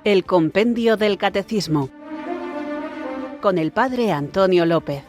El Compendio del Catecismo, con el Padre Antonio López.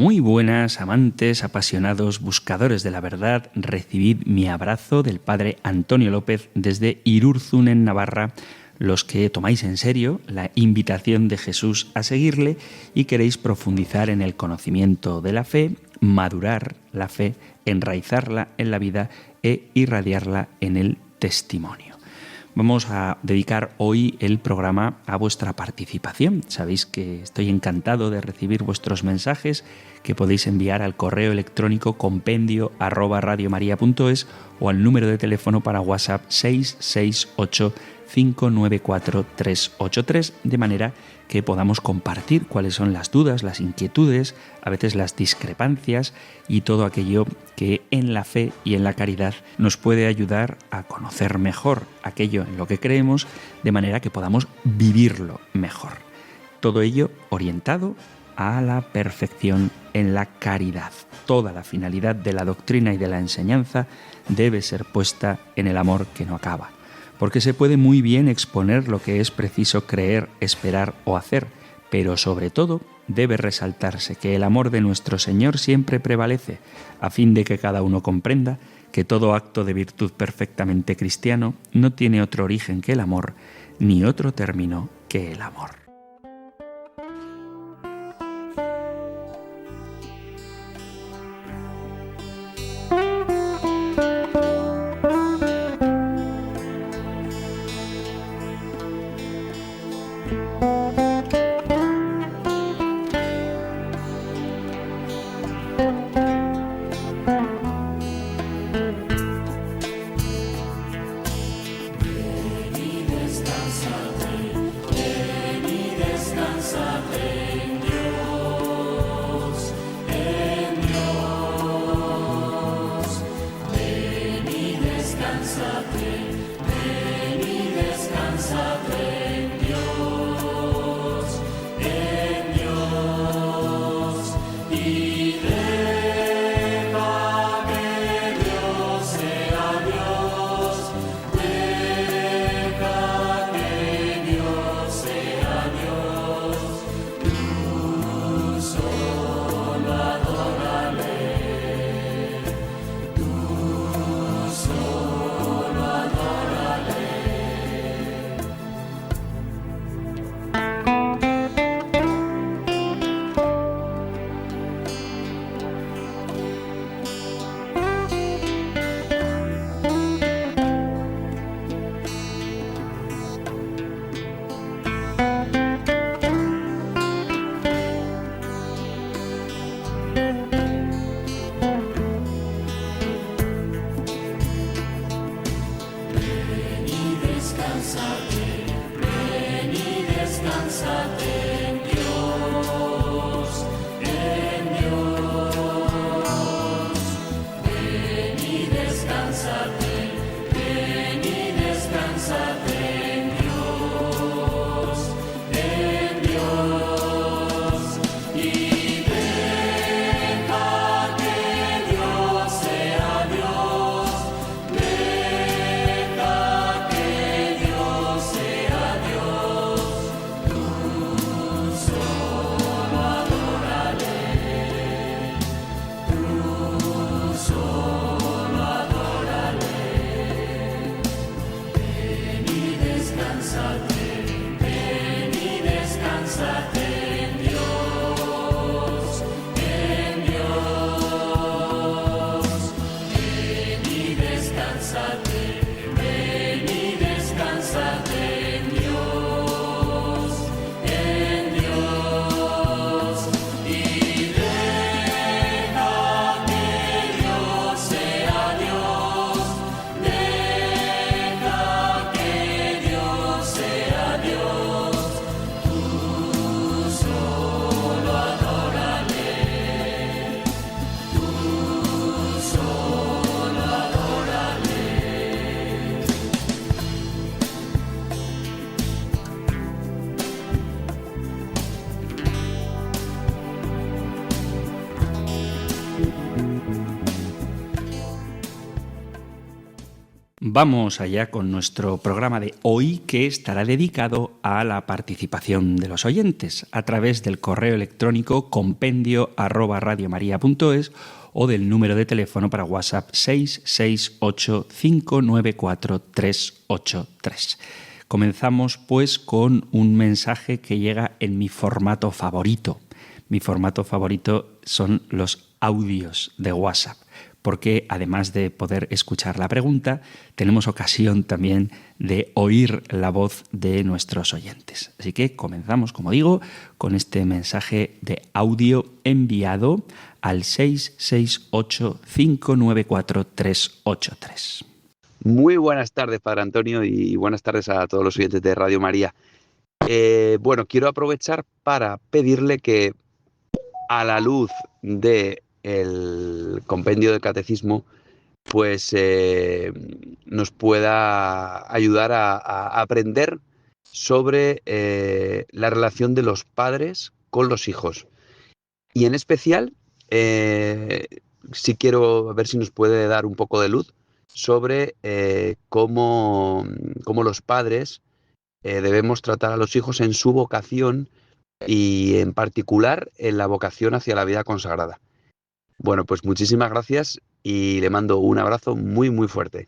Muy buenas, amantes, apasionados, buscadores de la verdad, recibid mi abrazo del Padre Antonio López desde Irurzun, en Navarra, los que tomáis en serio la invitación de Jesús a seguirle y queréis profundizar en el conocimiento de la fe, madurar la fe, enraizarla en la vida e irradiarla en el testimonio. Vamos a dedicar hoy el programa a vuestra participación. Sabéis que estoy encantado de recibir vuestros mensajes que podéis enviar al correo electrónico compendio@radiomaria.es o al número de teléfono para WhatsApp 668 594 383, de manera que podamos compartir cuáles son las dudas, las inquietudes, a veces las discrepancias y todo aquello que en la fe y en la caridad nos puede ayudar a conocer mejor aquello en lo que creemos, de manera que podamos vivirlo mejor. Todo ello orientado a la perfección en la caridad. Toda la finalidad de la doctrina y de la enseñanza debe ser puesta en el amor que no acaba, porque se puede muy bien exponer lo que es preciso creer, esperar o hacer, pero sobre todo debe resaltarse que el amor de nuestro Señor siempre prevalece, a fin de que cada uno comprenda que todo acto de virtud perfectamente cristiano no tiene otro origen que el amor, ni otro término que el amor. Vamos allá con nuestro programa de hoy, que estará dedicado a la participación de los oyentes a través del correo electrónico compendio@radiomaria.es o del número de teléfono para WhatsApp 668-594-383. Comenzamos pues con un mensaje que llega en mi formato favorito. Mi formato favorito son los audios de WhatsApp, porque además de poder escuchar la pregunta, tenemos ocasión también de oír la voz de nuestros oyentes. Así que comenzamos, como digo, con este mensaje de audio enviado al 668-594-383. Muy buenas tardes, Padre Antonio, y buenas tardes a todos los oyentes de Radio María. Quiero aprovechar para pedirle que, a la luz del compendio del Catecismo, pues nos pueda ayudar a aprender sobre la relación de los padres con los hijos. Y en especial, sí quiero ver si nos puede dar un poco de luz sobre cómo los padres debemos tratar a los hijos en su vocación y en particular en la vocación hacia la vida consagrada. Bueno, pues muchísimas gracias y le mando un abrazo muy, muy fuerte.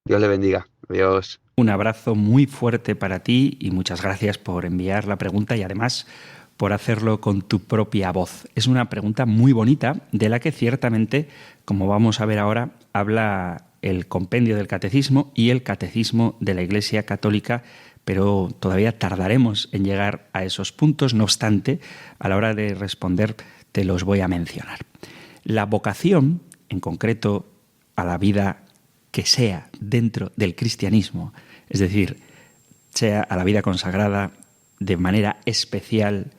Dios le bendiga. Adiós. Un abrazo muy fuerte para ti y muchas gracias por enviar la pregunta y además por hacerlo con tu propia voz. Es una pregunta muy bonita de la que ciertamente, como vamos a ver ahora, habla el compendio del Catecismo y el Catecismo de la Iglesia Católica, pero todavía tardaremos en llegar a esos puntos. No obstante, a la hora de responder te los voy a mencionar. La vocación, en concreto a la vida que sea dentro del cristianismo, es decir, sea a la vida consagrada de manera especial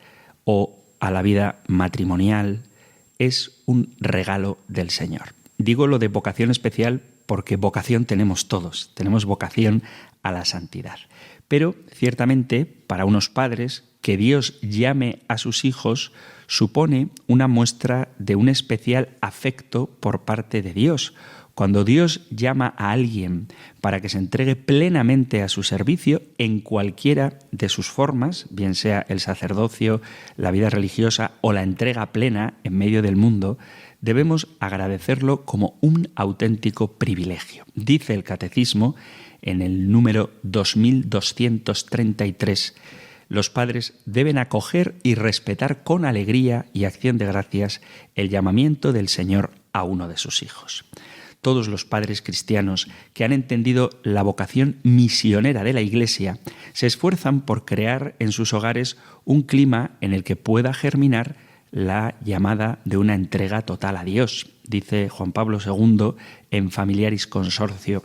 o a la vida matrimonial, es un regalo del Señor. Digo lo de vocación especial porque vocación tenemos todos, tenemos vocación a la santidad. Pero ciertamente para unos padres que Dios llame a sus hijos supone una muestra de un especial afecto por parte de Dios. Cuando Dios llama a alguien para que se entregue plenamente a su servicio en cualquiera de sus formas, bien sea el sacerdocio, la vida religiosa o la entrega plena en medio del mundo, debemos agradecerlo como un auténtico privilegio. Dice el Catecismo en el número 2233, los padres deben acoger y respetar con alegría y acción de gracias el llamamiento del Señor a uno de sus hijos. Todos los padres cristianos que han entendido la vocación misionera de la Iglesia se esfuerzan por crear en sus hogares un clima en el que pueda germinar la llamada de una entrega total a Dios. Dice Juan Pablo II en Familiaris Consortio: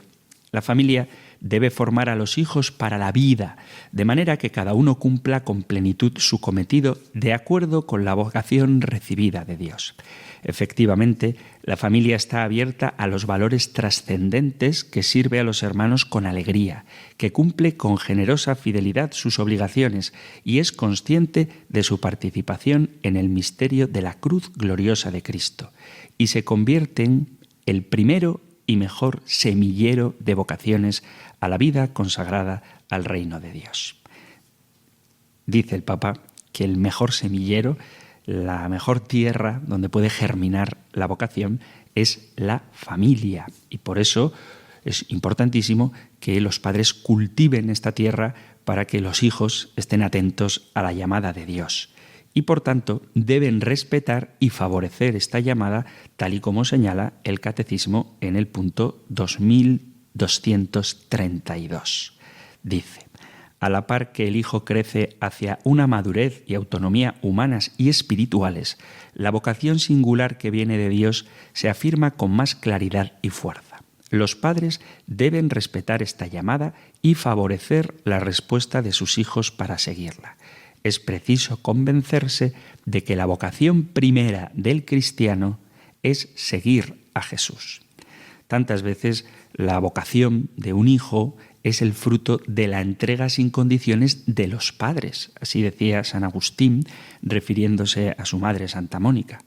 la familia debe formar a los hijos para la vida, de manera que cada uno cumpla con plenitud su cometido de acuerdo con la vocación recibida de Dios. Efectivamente, la familia está abierta a los valores trascendentes, que sirve a los hermanos con alegría, que cumple con generosa fidelidad sus obligaciones y es consciente de su participación en el misterio de la cruz gloriosa de Cristo, y se convierte en el primero y mejor semillero de vocaciones a la vida consagrada al reino de Dios. Dice el Papa que el mejor semillero, la mejor tierra donde puede germinar la vocación es la familia, y por eso es importantísimo que los padres cultiven esta tierra para que los hijos estén atentos a la llamada de Dios. Y por tanto deben respetar y favorecer esta llamada, tal y como señala el Catecismo en el punto 2232. Dice: a la par que el hijo crece hacia una madurez y autonomía humanas y espirituales, la vocación singular que viene de Dios se afirma con más claridad y fuerza. Los padres deben respetar esta llamada y favorecer la respuesta de sus hijos para seguirla. Es preciso convencerse de que la vocación primera del cristiano es seguir a Jesús. Tantas veces la vocación de un hijo es el fruto de la entrega sin condiciones de los padres. Así decía San Agustín, refiriéndose a su madre Santa Mónica: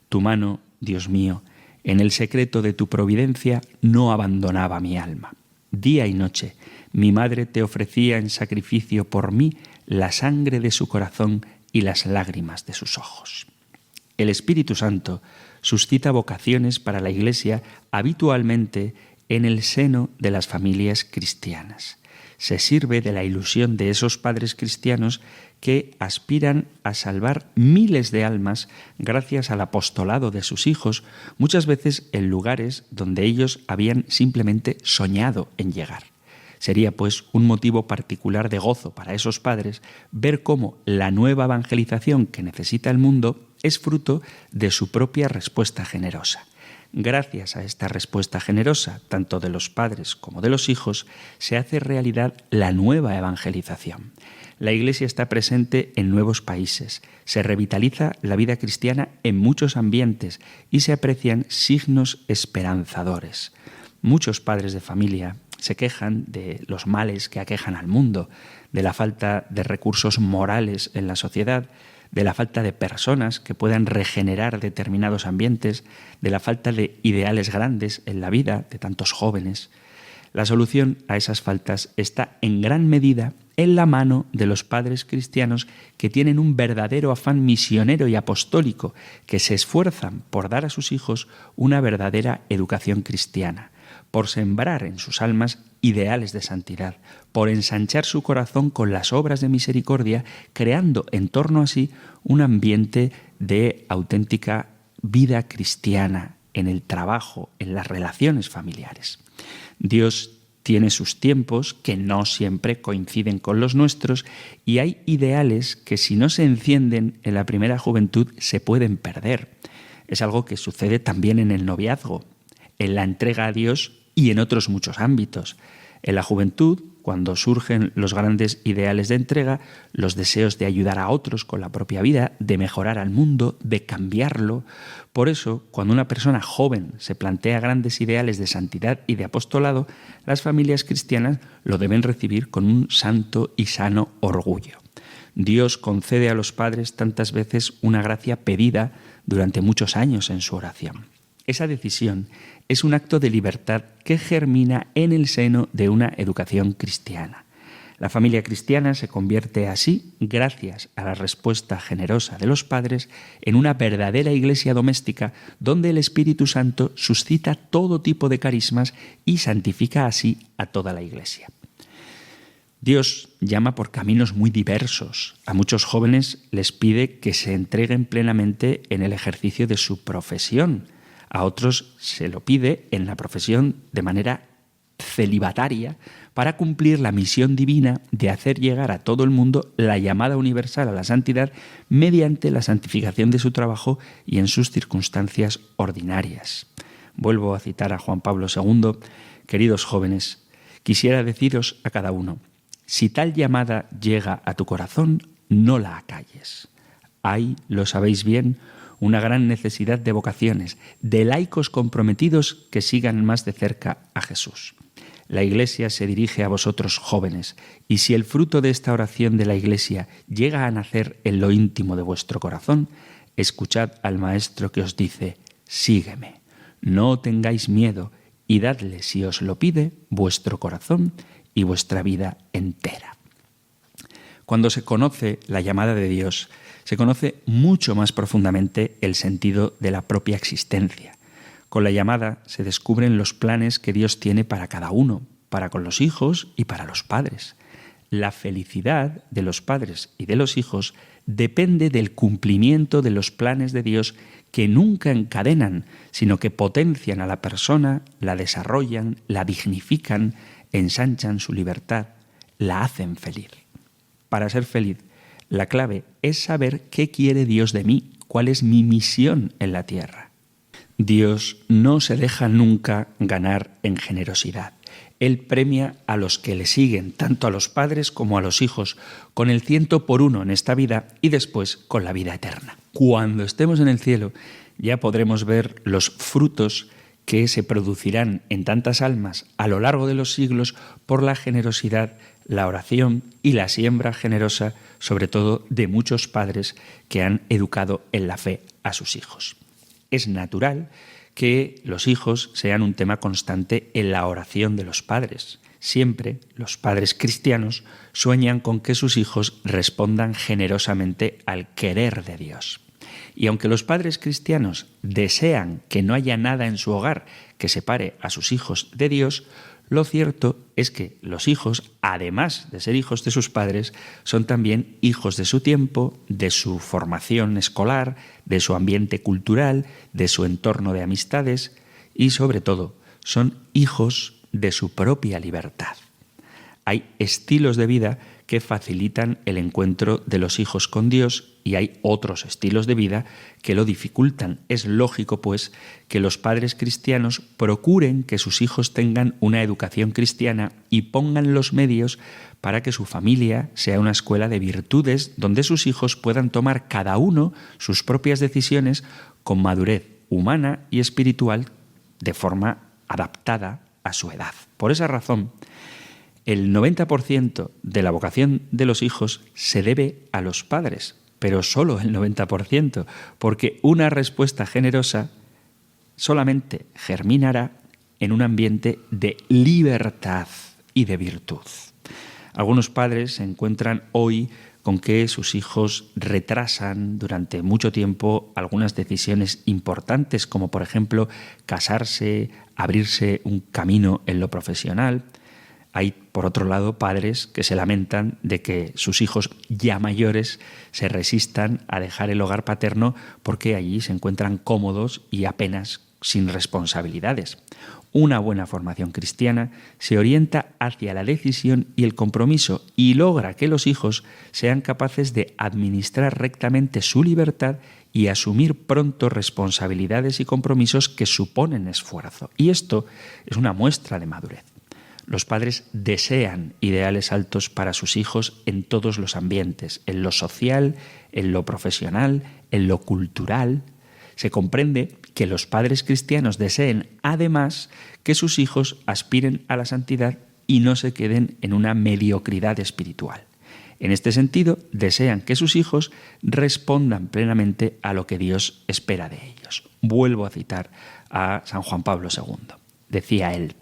tu mano, Dios mío, en el secreto de tu providencia no abandonaba mi alma. día y noche. Mi madre te ofrecía en sacrificio por mí la sangre de su corazón y las lágrimas de sus ojos. El Espíritu Santo suscita vocaciones para la Iglesia habitualmente en el seno de las familias cristianas. Se sirve de la ilusión de esos padres cristianos que aspiran a salvar miles de almas gracias al apostolado de sus hijos, muchas veces en lugares donde ellos habían simplemente soñado en llegar. Sería, pues, un motivo particular de gozo para esos padres ver cómo la nueva evangelización que necesita el mundo es fruto de su propia respuesta generosa. Gracias a esta respuesta generosa, tanto de los padres como de los hijos, se hace realidad la nueva evangelización. La Iglesia está presente en nuevos países, se revitaliza la vida cristiana en muchos ambientes y se aprecian signos esperanzadores. Muchos padres de familia se quejan de los males que aquejan al mundo, de la falta de recursos morales en la sociedad, de la falta de personas que puedan regenerar determinados ambientes, de la falta de ideales grandes en la vida de tantos jóvenes. La solución a esas faltas está en gran medida en la mano de los padres cristianos que tienen un verdadero afán misionero y apostólico, que se esfuerzan por dar a sus hijos una verdadera educación cristiana, por sembrar en sus almas ideales de santidad, por ensanchar su corazón con las obras de misericordia, creando en torno a sí un ambiente de auténtica vida cristiana en el trabajo, en las relaciones familiares. Dios tiene sus tiempos que no siempre coinciden con los nuestros y hay ideales que si no se encienden en la primera juventud se pueden perder. Es algo que sucede también en el noviazgo, en la entrega a Dios y en otros muchos ámbitos. En la juventud, cuando surgen los grandes ideales de entrega, los deseos de ayudar a otros con la propia vida, de mejorar al mundo, de cambiarlo. Por eso, cuando una persona joven se plantea grandes ideales de santidad y de apostolado, las familias cristianas lo deben recibir con un santo y sano orgullo. Dios concede a los padres tantas veces una gracia pedida durante muchos años en su oración. Esa decisión es un acto de libertad que germina en el seno de una educación cristiana. La familia cristiana se convierte así, gracias a la respuesta generosa de los padres, en una verdadera iglesia doméstica donde el Espíritu Santo suscita todo tipo de carismas y santifica así a toda la iglesia. Dios llama por caminos muy diversos. A muchos jóvenes les pide que se entreguen plenamente en el ejercicio de su profesión. A otros se lo pide en la profesión de manera celibataria para cumplir la misión divina de hacer llegar a todo el mundo la llamada universal a la santidad mediante la santificación de su trabajo y en sus circunstancias ordinarias. Vuelvo a citar a Juan Pablo II. Queridos jóvenes, quisiera deciros a cada uno, si tal llamada llega a tu corazón, no la acalles. Hay, lo sabéis bien, una gran necesidad de vocaciones, de laicos comprometidos que sigan más de cerca a Jesús. La Iglesia se dirige a vosotros jóvenes, y si el fruto de esta oración de la Iglesia llega a nacer en lo íntimo de vuestro corazón, escuchad al Maestro que os dice, sígueme, no tengáis miedo, y dadle, si os lo pide, vuestro corazón y vuestra vida entera. Cuando se conoce la llamada de Dios, se conoce mucho más profundamente el sentido de la propia existencia. Con la llamada se descubren los planes que Dios tiene para cada uno, para con los hijos y para los padres. La felicidad de los padres y de los hijos depende del cumplimiento de los planes de Dios que nunca encadenan, sino que potencian a la persona, la desarrollan, la dignifican, ensanchan su libertad, la hacen feliz. Para ser feliz, la clave es saber qué quiere Dios de mí, cuál es mi misión en la tierra. Dios no se deja nunca ganar en generosidad. Él premia a los que le siguen, tanto a los padres como a los hijos, con el 100 por 1 en esta vida y después con la vida eterna. Cuando estemos en el cielo, ya podremos ver los frutos que se producirán en tantas almas a lo largo de los siglos por la generosidad, la oración y la siembra generosa, sobre todo de muchos padres que han educado en la fe a sus hijos. Es natural que los hijos sean un tema constante en la oración de los padres. Siempre los padres cristianos sueñan con que sus hijos respondan generosamente al querer de Dios. Y aunque los padres cristianos desean que no haya nada en su hogar que separe a sus hijos de Dios, lo cierto es que los hijos, además de ser hijos de sus padres, son también hijos de su tiempo, de su formación escolar, de su ambiente cultural, de su entorno de amistades y, sobre todo, son hijos de su propia libertad. Hay estilos de vida que facilitan el encuentro de los hijos con Dios y hay otros estilos de vida que lo dificultan. Es lógico, pues, que los padres cristianos procuren que sus hijos tengan una educación cristiana y pongan los medios para que su familia sea una escuela de virtudes donde sus hijos puedan tomar cada uno sus propias decisiones con madurez humana y espiritual de forma adaptada a su edad. Por esa razón, el 90% de la vocación de los hijos se debe a los padres, pero solo el 90%, porque una respuesta generosa solamente germinará en un ambiente de libertad y de virtud. Algunos padres se encuentran hoy con que sus hijos retrasan durante mucho tiempo algunas decisiones importantes, como por ejemplo casarse, abrirse un camino en lo profesional. Hay, por otro lado, padres que se lamentan de que sus hijos ya mayores se resistan a dejar el hogar paterno porque allí se encuentran cómodos y apenas sin responsabilidades. Una buena formación cristiana se orienta hacia la decisión y el compromiso y logra que los hijos sean capaces de administrar rectamente su libertad y asumir pronto responsabilidades y compromisos que suponen esfuerzo. Y esto es una muestra de madurez. Los padres desean ideales altos para sus hijos en todos los ambientes, en lo social, en lo profesional, en lo cultural. Se comprende que los padres cristianos deseen, además, que sus hijos aspiren a la santidad y no se queden en una mediocridad espiritual. En este sentido, desean que sus hijos respondan plenamente a lo que Dios espera de ellos. Vuelvo a citar a San Juan Pablo II. Decía él: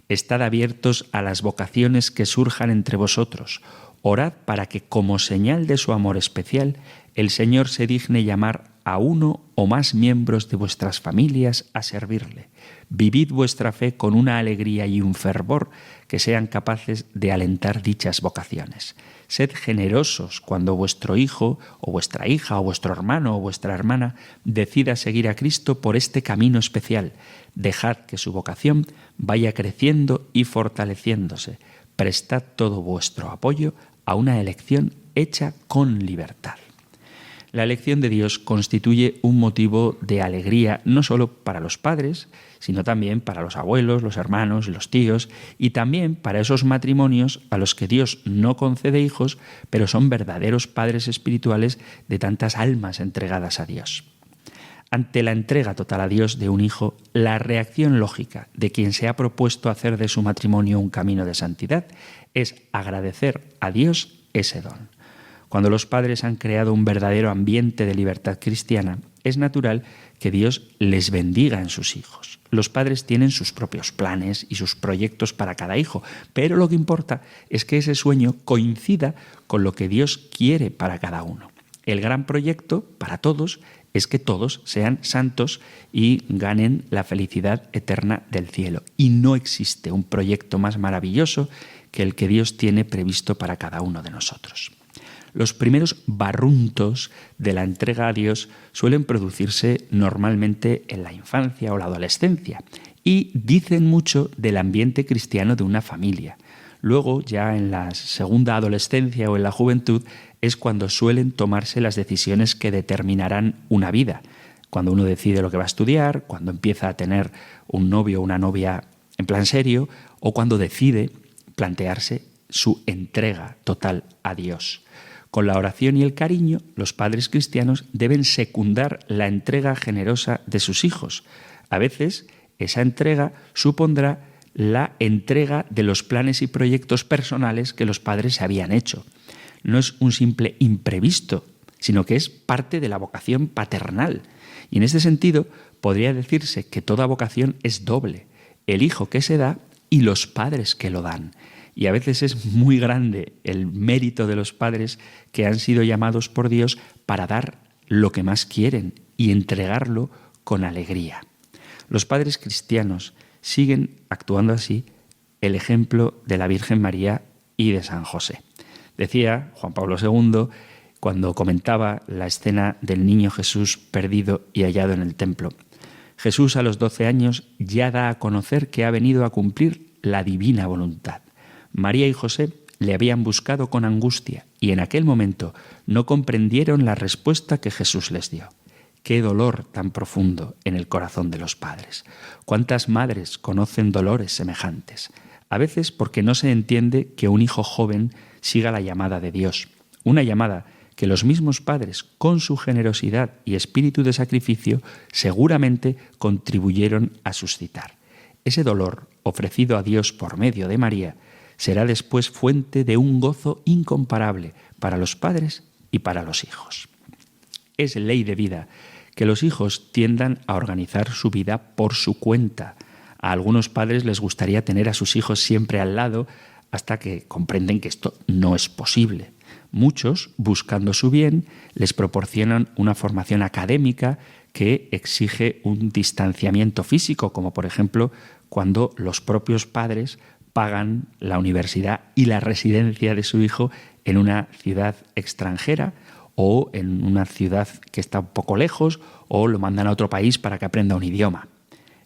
«Estad abiertos a las vocaciones que surjan entre vosotros. Orad para que, como señal de su amor especial, el Señor se digne llamar a uno o más miembros de vuestras familias a servirle. Vivid vuestra fe con una alegría y un fervor que sean capaces de alentar dichas vocaciones. Sed generosos cuando vuestro hijo o vuestra hija o vuestro hermano o vuestra hermana decida seguir a Cristo por este camino especial. Dejad que su vocación vaya creciendo y fortaleciéndose. Prestad todo vuestro apoyo a una elección hecha con libertad». La elección de Dios constituye un motivo de alegría no solo para los padres, sino también para los abuelos, los hermanos, los tíos y también para esos matrimonios a los que Dios no concede hijos, pero son verdaderos padres espirituales de tantas almas entregadas a Dios. Ante la entrega total a Dios de un hijo, la reacción lógica de quien se ha propuesto hacer de su matrimonio un camino de santidad es agradecer a Dios ese don. Cuando los padres han creado un verdadero ambiente de libertad cristiana, es natural que Dios les bendiga en sus hijos. Los padres tienen sus propios planes y sus proyectos para cada hijo, pero lo que importa es que ese sueño coincida con lo que Dios quiere para cada uno. El gran proyecto para todos es que todos sean santos y ganen la felicidad eterna del cielo. Y no existe un proyecto más maravilloso que el que Dios tiene previsto para cada uno de nosotros. Los primeros barruntos de la entrega a Dios suelen producirse normalmente en la infancia o la adolescencia y dicen mucho del ambiente cristiano de una familia. Luego, ya en la segunda adolescencia o en la juventud, es cuando suelen tomarse las decisiones que determinarán una vida. Cuando uno decide lo que va a estudiar, cuando empieza a tener un novio o una novia en plan serio, o cuando decide plantearse su entrega total a Dios. Con la oración y el cariño, los padres cristianos deben secundar la entrega generosa de sus hijos. A veces, esa entrega supondrá la entrega de los planes y proyectos personales que los padres se habían hecho. No es un simple imprevisto, sino que es parte de la vocación paternal. Y en este sentido, podría decirse que toda vocación es doble. El hijo que se da y los padres que lo dan. Y a veces es muy grande el mérito de los padres que han sido llamados por Dios para dar lo que más quieren y entregarlo con alegría. Los padres cristianos siguen actuando así el ejemplo de la Virgen María y de San José. Decía Juan Pablo II, cuando comentaba la escena del niño Jesús perdido y hallado en el templo: Jesús a los 12 años ya da a conocer que ha venido a cumplir la divina voluntad. María y José le habían buscado con angustia y en aquel momento no comprendieron la respuesta que Jesús les dio. Qué dolor tan profundo en el corazón de los padres. ¿Cuántas madres conocen dolores semejantes? A veces porque no se entiende que un hijo joven siga la llamada de Dios. Una llamada que los mismos padres, con su generosidad y espíritu de sacrificio, seguramente contribuyeron a suscitar. Ese dolor, ofrecido a Dios por medio de María, será después fuente de un gozo incomparable para los padres y para los hijos. Es ley de vida que los hijos tiendan a organizar su vida por su cuenta. A algunos padres les gustaría tener a sus hijos siempre al lado hasta que comprenden que esto no es posible. Muchos, buscando su bien, les proporcionan una formación académica que exige un distanciamiento físico, como por ejemplo cuando los propios padres pagan la universidad y la residencia de su hijo en una ciudad extranjera o en una ciudad que está un poco lejos, o lo mandan a otro país para que aprenda un idioma.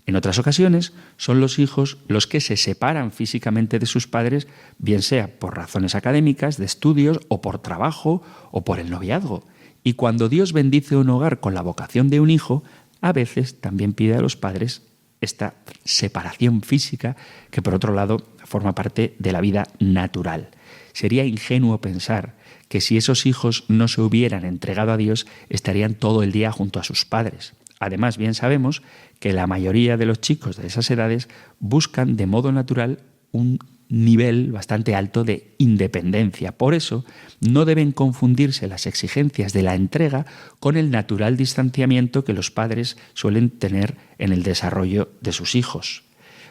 En otras ocasiones son los hijos los que se separan físicamente de sus padres, bien sea por razones académicas, de estudios, o por trabajo, o por el noviazgo. Y cuando Dios bendice un hogar con la vocación de un hijo, a veces también pide a los padres esta separación física que, por otro lado, forma parte de la vida natural. Sería ingenuo pensar que si esos hijos no se hubieran entregado a Dios, estarían todo el día junto a sus padres. Además, bien sabemos que la mayoría de los chicos de esas edades buscan de modo natural un nivel bastante alto de independencia. Por eso, no deben confundirse las exigencias de la entrega con el natural distanciamiento que los padres suelen tener en el desarrollo de sus hijos.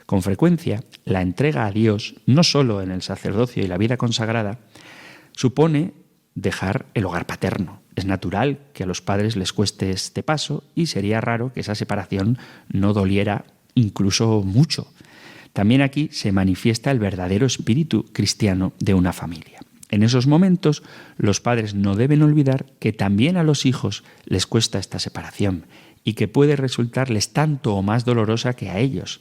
Con frecuencia, la entrega a Dios, no solo en el sacerdocio y la vida consagrada, supone dejar el hogar paterno. Es natural que a los padres les cueste este paso y sería raro que esa separación no doliera incluso mucho. También aquí se manifiesta el verdadero espíritu cristiano de una familia. En esos momentos, los padres no deben olvidar que también a los hijos les cuesta esta separación y que puede resultarles tanto o más dolorosa que a ellos.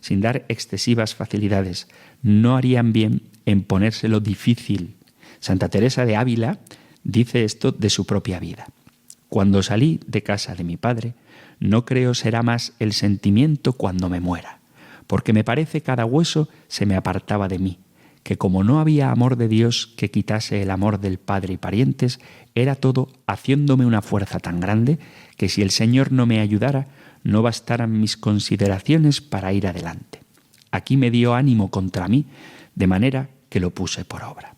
Sin dar excesivas facilidades, no harían bien en ponérselo difícil. Santa Teresa de Ávila dice esto de su propia vida. Cuando salí de casa de mi padre, no creo será más el sentimiento cuando me muera, porque me parece cada hueso se me apartaba de mí, que como no había amor de Dios que quitase el amor del padre y parientes, era todo haciéndome una fuerza tan grande que si el Señor no me ayudara, no bastaran mis consideraciones para ir adelante. Aquí me dio ánimo contra mí, de manera que lo puse por obra.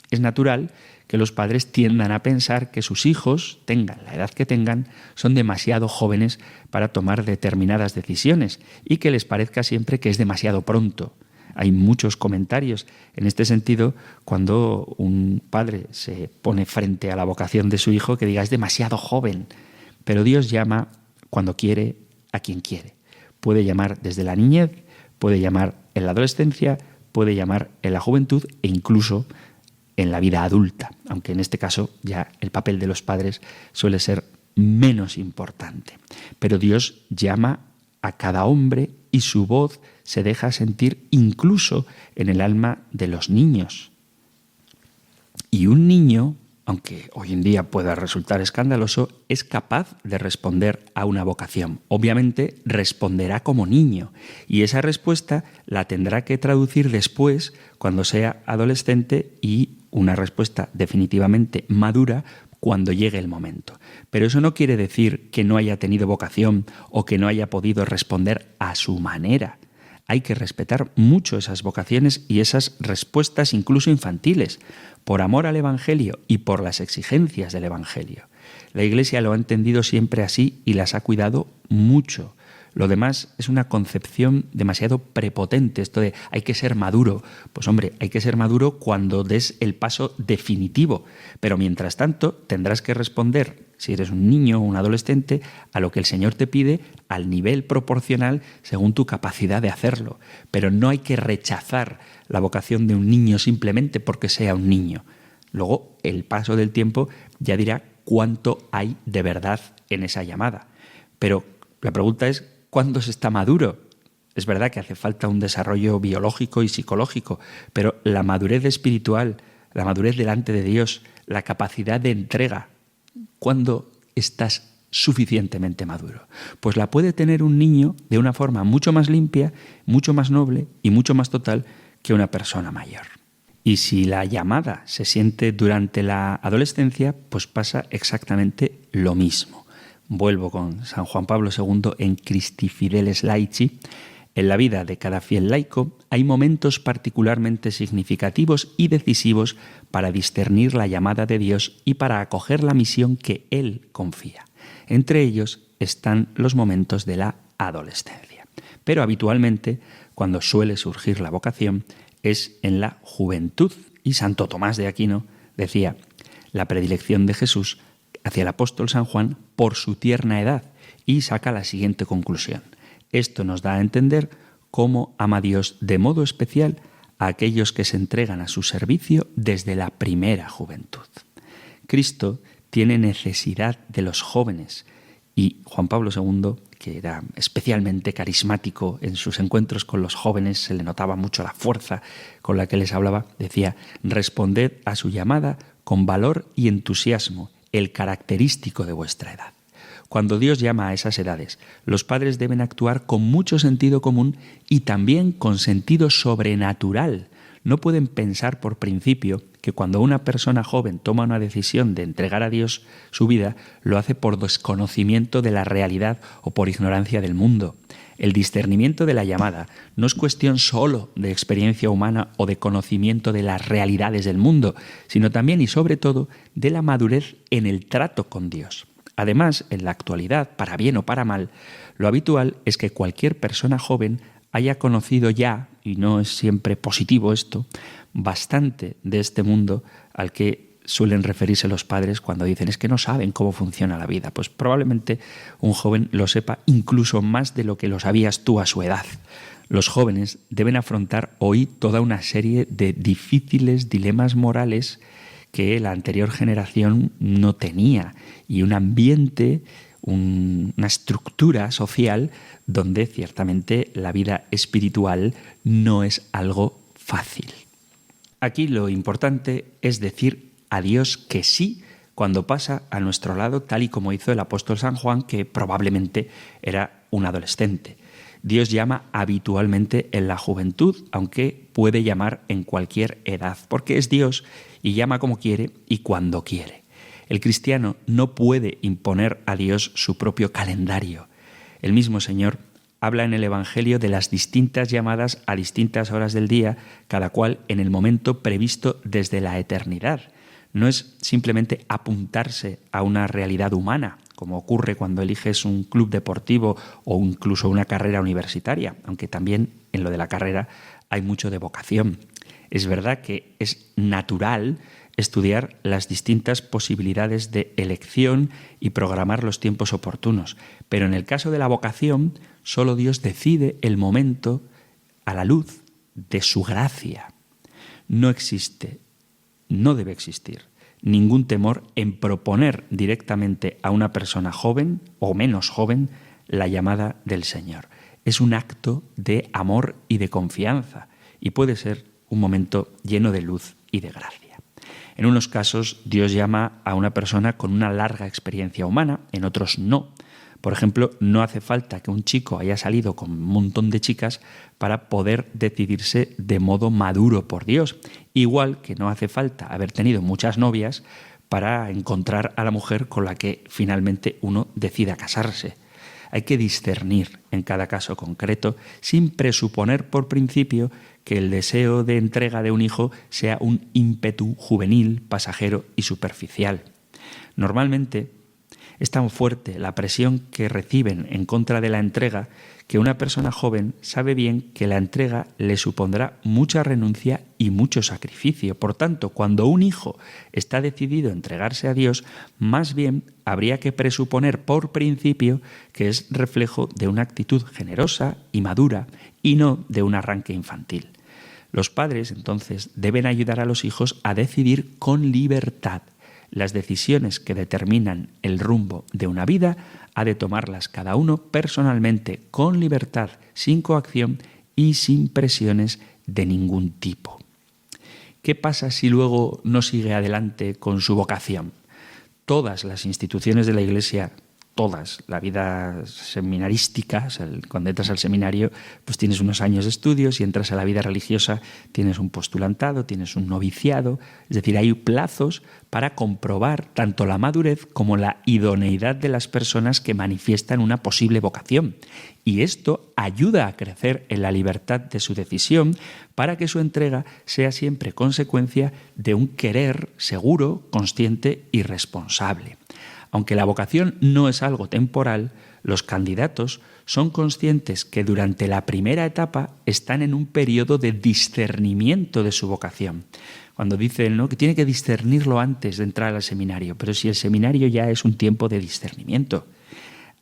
Es natural que los padres tiendan a pensar que sus hijos, tengan la edad que tengan, son demasiado jóvenes para tomar determinadas decisiones y que les parezca siempre que es demasiado pronto. Hay muchos comentarios en este sentido cuando un padre se pone frente a la vocación de su hijo que diga es demasiado joven, pero Dios llama cuando quiere a quien quiere. Puede llamar desde la niñez, puede llamar en la adolescencia, puede llamar en la juventud e incluso en la vida adulta, aunque en este caso ya el papel de los padres suele ser menos importante. Pero Dios llama a cada hombre y su voz se deja sentir incluso en el alma de los niños. Y un niño, aunque hoy en día pueda resultar escandaloso, es capaz de responder a una vocación. Obviamente responderá como niño y esa respuesta la tendrá que traducir después cuando sea adolescente y una respuesta definitivamente madura cuando llegue el momento. Pero eso no quiere decir que no haya tenido vocación o que no haya podido responder a su manera. Hay que respetar mucho esas vocaciones y esas respuestas incluso infantiles, por amor al Evangelio y por las exigencias del Evangelio. La Iglesia lo ha entendido siempre así y las ha cuidado mucho. Lo demás es una concepción demasiado prepotente, esto de hay que ser maduro. Pues hombre, hay que ser maduro cuando des el paso definitivo, pero mientras tanto tendrás que responder, si eres un niño o un adolescente, a lo que el Señor te pide al nivel proporcional según tu capacidad de hacerlo. Pero no hay que rechazar la vocación de un niño simplemente porque sea un niño. Luego, el paso del tiempo ya dirá cuánto hay de verdad en esa llamada. Pero la pregunta es, ¿cuándo se está maduro? Es verdad que hace falta un desarrollo biológico y psicológico, pero la madurez espiritual, la madurez delante de Dios, la capacidad de entrega, ¿cuándo estás suficientemente maduro? Pues la puede tener un niño de una forma mucho más limpia, mucho más noble y mucho más total que una persona mayor. Y si la llamada se siente durante la adolescencia, pues pasa exactamente lo mismo. Vuelvo con San Juan Pablo II en Christi Fideles Laici. En la vida de cada fiel laico hay momentos particularmente significativos y decisivos para discernir la llamada de Dios y para acoger la misión que Él confía. Entre ellos están los momentos de la adolescencia. Pero habitualmente, cuando suele surgir la vocación, es en la juventud. Y Santo Tomás de Aquino decía, la predilección de Jesús hacia el apóstol San Juan por su tierna edad, y saca la siguiente conclusión. Esto nos da a entender cómo ama Dios de modo especial a aquellos que se entregan a su servicio desde la primera juventud. Cristo tiene necesidad de los jóvenes y Juan Pablo II, que era especialmente carismático en sus encuentros con los jóvenes, se le notaba mucho la fuerza con la que les hablaba, decía, responded a su llamada con valor y entusiasmo, el característico de vuestra edad. Cuando Dios llama a esas edades, los padres deben actuar con mucho sentido común y también con sentido sobrenatural. No pueden pensar por principio que cuando una persona joven toma una decisión de entregar a Dios su vida, lo hace por desconocimiento de la realidad o por ignorancia del mundo. El discernimiento de la llamada no es cuestión solo de experiencia humana o de conocimiento de las realidades del mundo, sino también y sobre todo de la madurez en el trato con Dios. Además, en la actualidad, para bien o para mal, lo habitual es que cualquier persona joven haya conocido ya, y no es siempre positivo esto, bastante de este mundo al que suelen referirse los padres cuando dicen es que no saben cómo funciona la vida. Pues probablemente un joven lo sepa incluso más de lo que lo sabías tú a su edad. Los jóvenes deben afrontar hoy toda una serie de difíciles dilemas morales que la anterior generación no tenía, y un ambiente, una estructura social donde ciertamente la vida espiritual no es algo fácil. Aquí lo importante es decir a Dios que sí cuando pasa a nuestro lado, tal y como hizo el apóstol San Juan, que probablemente era un adolescente. Dios llama habitualmente en la juventud, aunque puede llamar en cualquier edad, porque es Dios y llama como quiere y cuando quiere. El cristiano no puede imponer a Dios su propio calendario. El mismo Señor habla en el Evangelio de las distintas llamadas a distintas horas del día, cada cual en el momento previsto desde la eternidad. No es simplemente apuntarse a una realidad humana, como ocurre cuando eliges un club deportivo o incluso una carrera universitaria, aunque también en lo de la carrera hay mucho de vocación. Es verdad que es natural estudiar las distintas posibilidades de elección y programar los tiempos oportunos, pero en el caso de la vocación, solo Dios decide el momento a la luz de su gracia. No existe, no debe existir ningún temor en proponer directamente a una persona joven o menos joven la llamada del Señor. Es un acto de amor y de confianza y puede ser un momento lleno de luz y de gracia. En unos casos Dios llama a una persona con una larga experiencia humana, en otros no. Por ejemplo, no hace falta que un chico haya salido con un montón de chicas para poder decidirse de modo maduro por Dios. Igual que no hace falta haber tenido muchas novias para encontrar a la mujer con la que finalmente uno decida casarse. Hay que discernir en cada caso concreto sin presuponer por principio que el deseo de entrega de un hijo sea un ímpetu juvenil, pasajero y superficial. Normalmente, Es tan fuerte la presión que reciben en contra de la entrega que una persona joven sabe bien que la entrega le supondrá mucha renuncia y mucho sacrificio. Por tanto, cuando un hijo está decidido a entregarse a Dios, más bien habría que presuponer por principio que es reflejo de una actitud generosa y madura y no de un arranque infantil. Los padres, entonces, deben ayudar a los hijos a decidir con libertad. Las decisiones que determinan el rumbo de una vida ha de tomarlas cada uno personalmente, con libertad, sin coacción y sin presiones de ningún tipo. ¿Qué pasa si luego no sigue adelante con su vocación? Todas las instituciones de la Iglesia, todas, la vida seminarística, o sea, cuando entras al seminario, pues tienes unos años de estudios y entras a la vida religiosa, tienes un postulantado, tienes un noviciado, es decir, hay plazos para comprobar tanto la madurez como la idoneidad de las personas que manifiestan una posible vocación. Y esto ayuda a crecer en la libertad de su decisión para que su entrega sea siempre consecuencia de un querer seguro, consciente y responsable. Aunque la vocación no es algo temporal, los candidatos son conscientes que durante la primera etapa están en un periodo de discernimiento de su vocación. Cuando dicen, ¿no?, que tiene que discernirlo antes de entrar al seminario, pero si el seminario ya es un tiempo de discernimiento,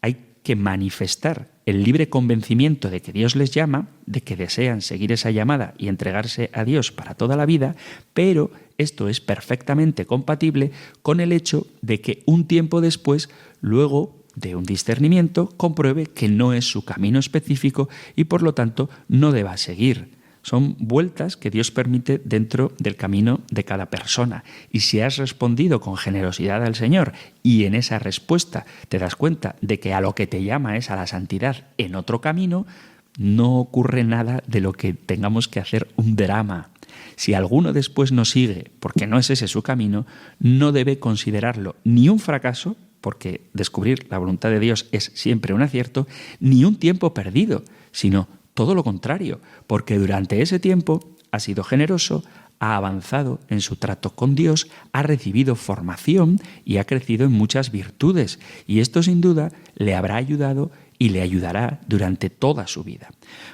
hay que manifestar el libre convencimiento de que Dios les llama, de que desean seguir esa llamada y entregarse a Dios para toda la vida, pero esto es perfectamente compatible con el hecho de que un tiempo después, luego de un discernimiento, compruebe que no es su camino específico y por lo tanto no deba seguir. Son vueltas que Dios permite dentro del camino de cada persona. Y si has respondido con generosidad al Señor y en esa respuesta te das cuenta de que a lo que te llama es a la santidad en otro camino, no ocurre nada de lo que tengamos que hacer un drama. Si alguno después no sigue porque no es ese su camino, no debe considerarlo ni un fracaso, porque descubrir la voluntad de Dios es siempre un acierto, ni un tiempo perdido, sino todo lo contrario, porque durante ese tiempo ha sido generoso, ha avanzado en su trato con Dios, ha recibido formación y ha crecido en muchas virtudes. Y esto sin duda le habrá ayudado y le ayudará durante toda su vida.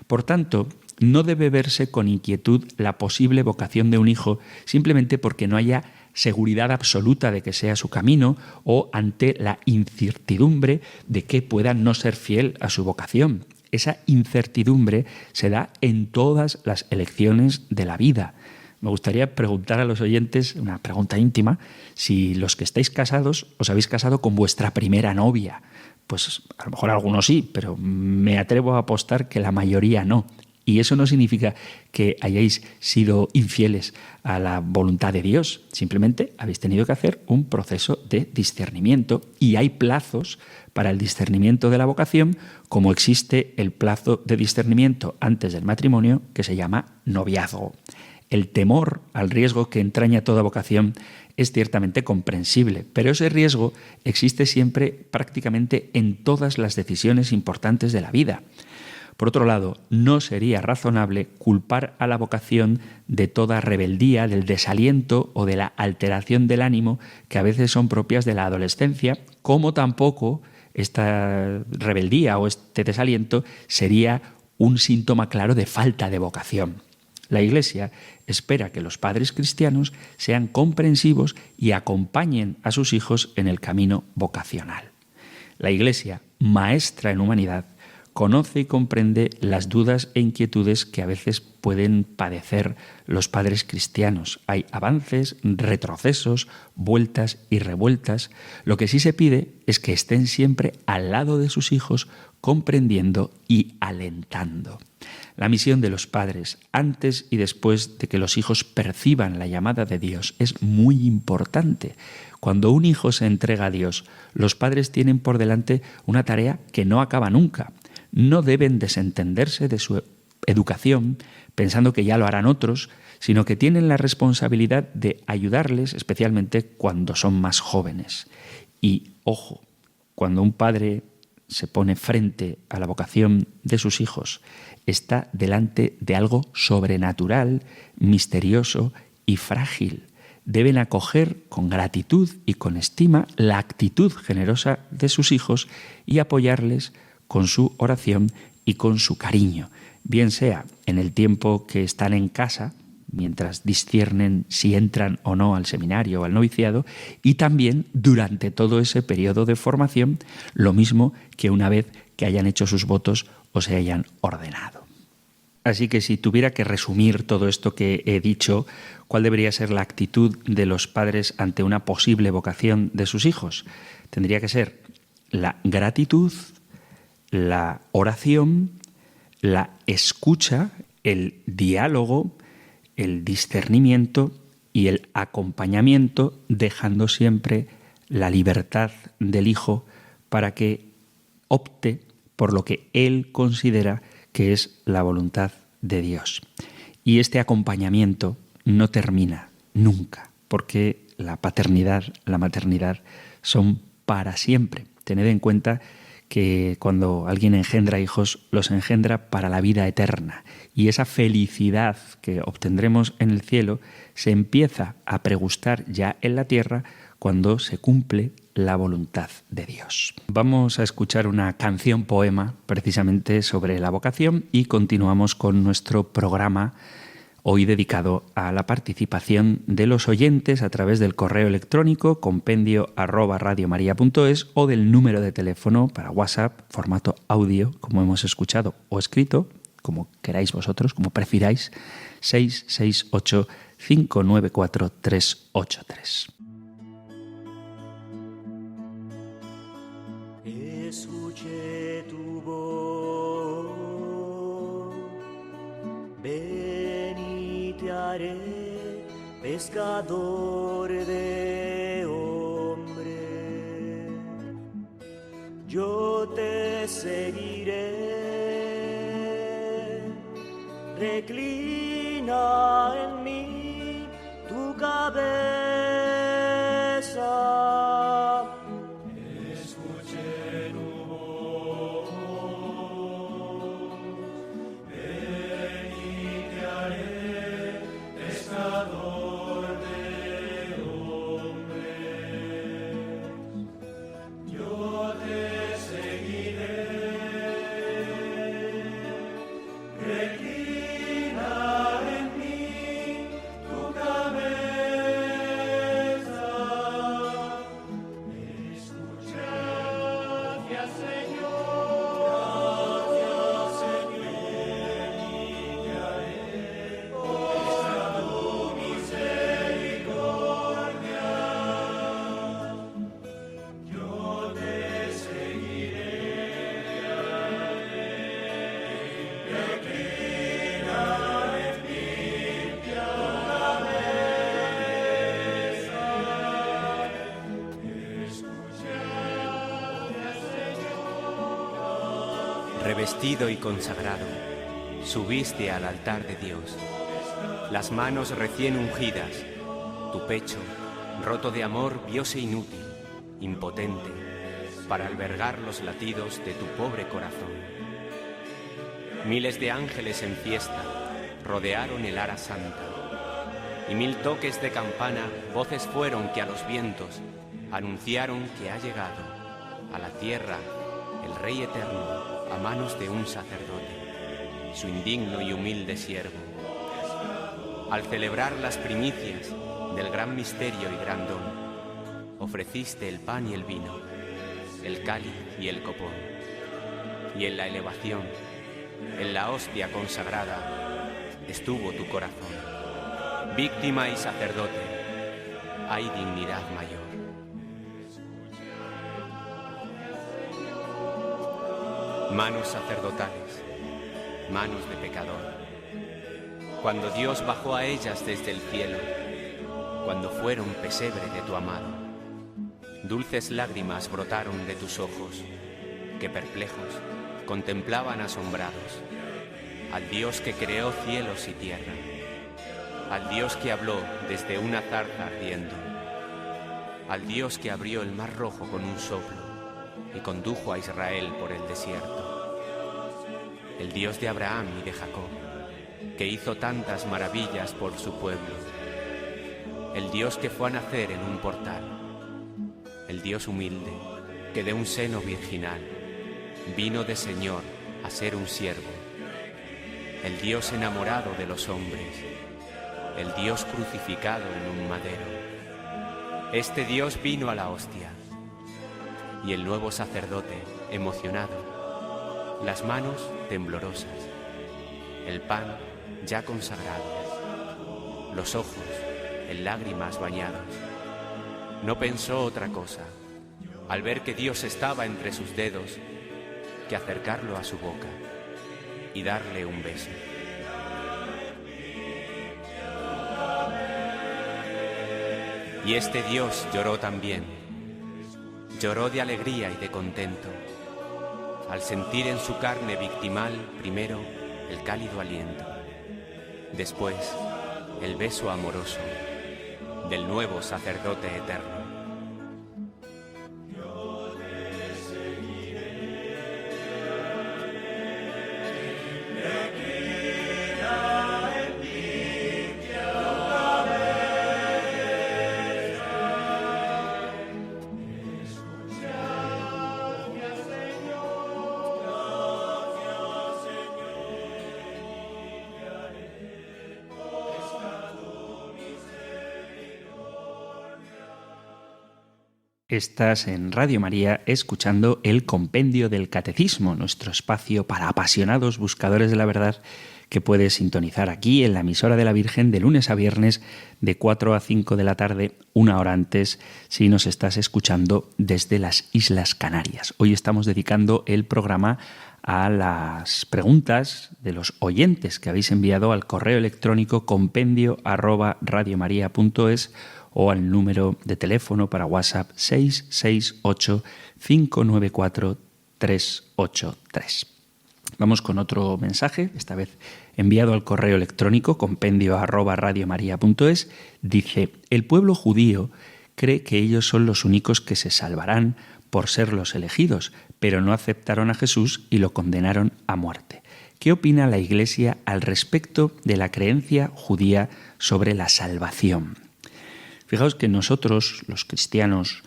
Por tanto, no debe verse con inquietud la posible vocación de un hijo simplemente porque no haya seguridad absoluta de que sea su camino o ante la incertidumbre de que pueda no ser fiel a su vocación. Esa incertidumbre se da en todas las elecciones de la vida. Me gustaría preguntar a los oyentes, una pregunta íntima, si los que estáis casados os habéis casado con vuestra primera novia. Pues a lo mejor algunos sí, pero me atrevo a apostar que la mayoría no. Y eso no significa que hayáis sido infieles a la voluntad de Dios. Simplemente habéis tenido que hacer un proceso de discernimiento y hay plazos para el discernimiento de la vocación, como existe el plazo de discernimiento antes del matrimonio que se llama noviazgo. El temor al riesgo que entraña toda vocación es ciertamente comprensible, pero ese riesgo existe siempre prácticamente en todas las decisiones importantes de la vida. Por otro lado, no sería razonable culpar a la vocación de toda rebeldía, del desaliento o de la alteración del ánimo que a veces son propias de la adolescencia, como tampoco esta rebeldía o este desaliento sería un síntoma claro de falta de vocación. La Iglesia espera que los padres cristianos sean comprensivos y acompañen a sus hijos en el camino vocacional. La Iglesia, maestra en humanidad, conoce y comprende las dudas e inquietudes que a veces pueden padecer los padres cristianos. Hay avances, retrocesos, vueltas y revueltas. Lo que sí se pide es que estén siempre al lado de sus hijos, comprendiendo y alentando. La misión de los padres, antes y después de que los hijos perciban la llamada de Dios, es muy importante. Cuando un hijo se entrega a Dios, los padres tienen por delante una tarea que no acaba nunca. No deben desentenderse de su educación pensando que ya lo harán otros, sino que tienen la responsabilidad de ayudarles, especialmente cuando son más jóvenes. Y, ojo, cuando un padre se pone frente a la vocación de sus hijos, está delante de algo sobrenatural, misterioso y frágil. deben acoger con gratitud y con estima la actitud generosa de sus hijos y apoyarles con su oración y con su cariño, bien sea en el tiempo que están en casa, mientras disciernen si entran o no al seminario o al noviciado, y también durante todo ese periodo de formación, lo mismo que una vez que hayan hecho sus votos o se hayan ordenado. Así que si tuviera que resumir todo esto que he dicho, ¿cuál debería ser la actitud de los padres ante una posible vocación de sus hijos? Tendría que ser la gratitud, la oración, la escucha, el diálogo, el discernimiento y el acompañamiento, dejando siempre la libertad del hijo para que opte por lo que él considera que es la voluntad de Dios. Y este acompañamiento no termina nunca, porque la paternidad, la maternidad son para siempre. Tened en cuenta que cuando alguien engendra hijos, los engendra para la vida eterna. Y esa felicidad que obtendremos en el cielo se empieza a pregustar ya en la tierra cuando se cumple la voluntad de Dios. Vamos a escuchar una canción poema precisamente sobre la vocación y continuamos con nuestro programa hoy dedicado a la participación de los oyentes a través del correo electrónico compendio@radiomaria.es o del número de teléfono para WhatsApp, formato audio, como hemos escuchado, o escrito, como queráis vosotros, como prefiráis, 668 594 383. Escuché tu voz, ven y te haré pescador de hombres. Yo te seguiré, reclina en mí tu cabeza. Revestido y consagrado, subiste al altar de Dios, las manos recién ungidas, tu pecho, roto de amor, viose inútil, impotente, para albergar los latidos de tu pobre corazón. Miles de ángeles en fiesta rodearon el ara santa, y 1000 toques de campana, voces fueron que a los vientos anunciaron que ha llegado a la tierra el Rey eterno, a manos de un sacerdote, su indigno y humilde siervo. Al celebrar las primicias del gran misterio y gran don, ofreciste el pan y el vino, el cáliz y el copón. Y en la elevación, en la hostia consagrada, estuvo tu corazón. Víctima y sacerdote, hay dignidad mayor. Manos sacerdotales, manos de pecador. Cuando Dios bajó a ellas desde el cielo, cuando fueron pesebre de tu amado, dulces lágrimas brotaron de tus ojos, que perplejos contemplaban asombrados al Dios que creó cielos y tierra, al Dios que habló desde una zarza ardiendo, al Dios que abrió el mar rojo con un soplo y condujo a Israel por el desierto, el Dios de Abraham y de Jacob, que hizo tantas maravillas por su pueblo, el Dios que fue a nacer en un portal, el Dios humilde que de un seno virginal vino de Señor a ser un siervo, el Dios enamorado de los hombres, el Dios crucificado en un madero. Este Dios vino a la hostia, y el nuevo sacerdote, emocionado, las manos temblorosas, el pan ya consagrado, los ojos en lágrimas bañados, no pensó otra cosa, al ver que Dios estaba entre sus dedos, que acercarlo a su boca y darle un beso. Y este Dios lloró también, lloró de alegría y de contento, al sentir en su carne victimal primero el cálido aliento, después el beso amoroso del nuevo sacerdote eterno. Estás en Radio María escuchando el Compendio del Catecismo, nuestro espacio para apasionados buscadores de la verdad que puedes sintonizar aquí en la emisora de la Virgen de lunes a viernes de 4 a 5 de la tarde, una hora antes, si nos estás escuchando desde las Islas Canarias. Hoy estamos dedicando el programa a las preguntas de los oyentes que habéis enviado al correo electrónico compendio@radiomaria.es o al número de teléfono para WhatsApp 668-594-383. Vamos con otro mensaje, esta vez enviado al correo electrónico compendio@radiomaria.es. Dice: el pueblo judío cree que ellos son los únicos que se salvarán por ser los elegidos, pero no aceptaron a Jesús y lo condenaron a muerte. ¿Qué opina la Iglesia al respecto de la creencia judía sobre la salvación? Fijaos que nosotros, los cristianos,